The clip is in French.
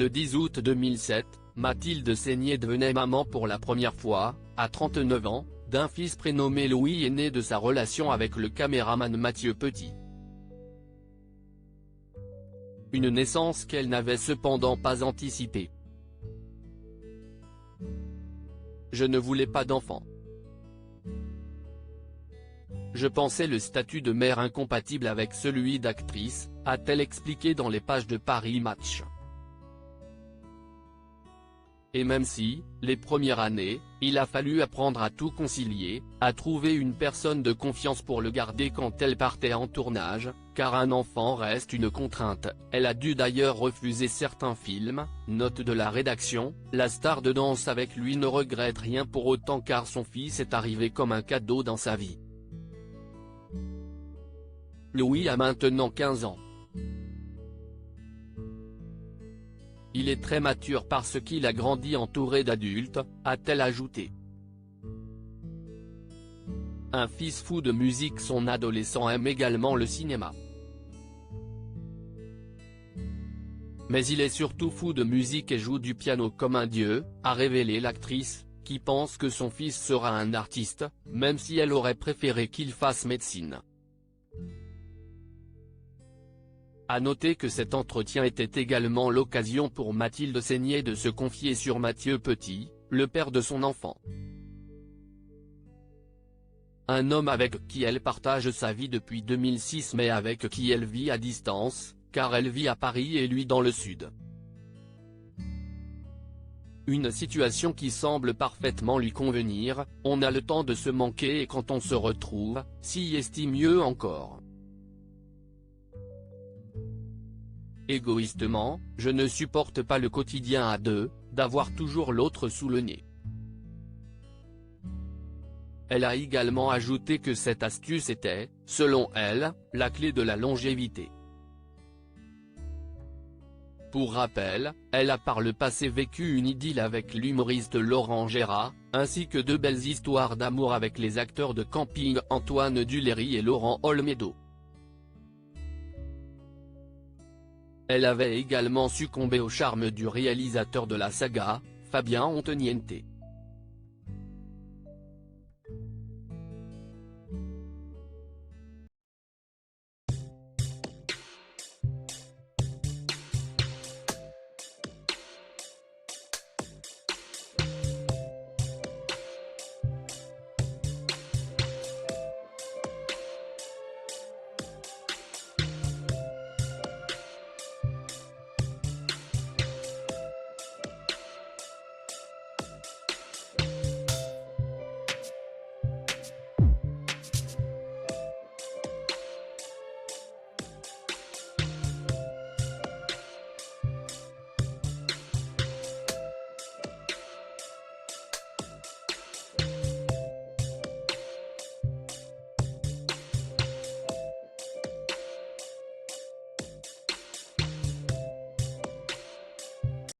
Le 10 août 2007, Mathilde Seigner devenait maman pour la première fois, à 39 ans, d'un fils prénommé Louis né de sa relation avec le caméraman Mathieu Petit. Une naissance qu'elle n'avait cependant pas anticipée. Je ne voulais pas d'enfant. Je pensais le statut de mère incompatible avec celui d'actrice, a-t-elle expliqué dans les pages de Paris Match. Et même si, les premières années, il a fallu apprendre à tout concilier, à trouver une personne de confiance pour le garder quand elle partait en tournage, car un enfant reste une contrainte, elle a dû d'ailleurs refuser certains films, note de la rédaction, la star de Danse avec lui ne regrette rien pour autant car son fils est arrivé comme un cadeau dans sa vie. Louis a maintenant 15 ans. Il est très mature parce qu'il a grandi entouré d'adultes, a-t-elle ajouté. Un fils fou de musique, son adolescent aime également le cinéma. Mais il est surtout fou de musique et joue du piano comme un dieu, a révélé l'actrice, qui pense que son fils sera un artiste, même si elle aurait préféré qu'il fasse médecine. À noter que cet entretien était également l'occasion pour Mathilde Seigner de se confier sur Mathieu Petit, le père de son enfant. Un homme avec qui elle partage sa vie depuis 2006 mais avec qui elle vit à distance, car elle vit à Paris et lui dans le sud. Une situation qui semble parfaitement lui convenir, on a le temps de se manquer et quand on se retrouve, s'y estime mieux encore. Égoïstement, je ne supporte pas le quotidien à deux, d'avoir toujours l'autre sous le nez. Elle a également ajouté que cette astuce était, selon elle, la clé de la longévité. Pour rappel, elle a par le passé vécu une idylle avec l'humoriste Laurent Gérard, ainsi que de belles histoires d'amour avec les acteurs de camping Antoine Duléry et Laurent Olmedo. Elle avait également succombé au charme du réalisateur de la saga, Fabien Antoniente.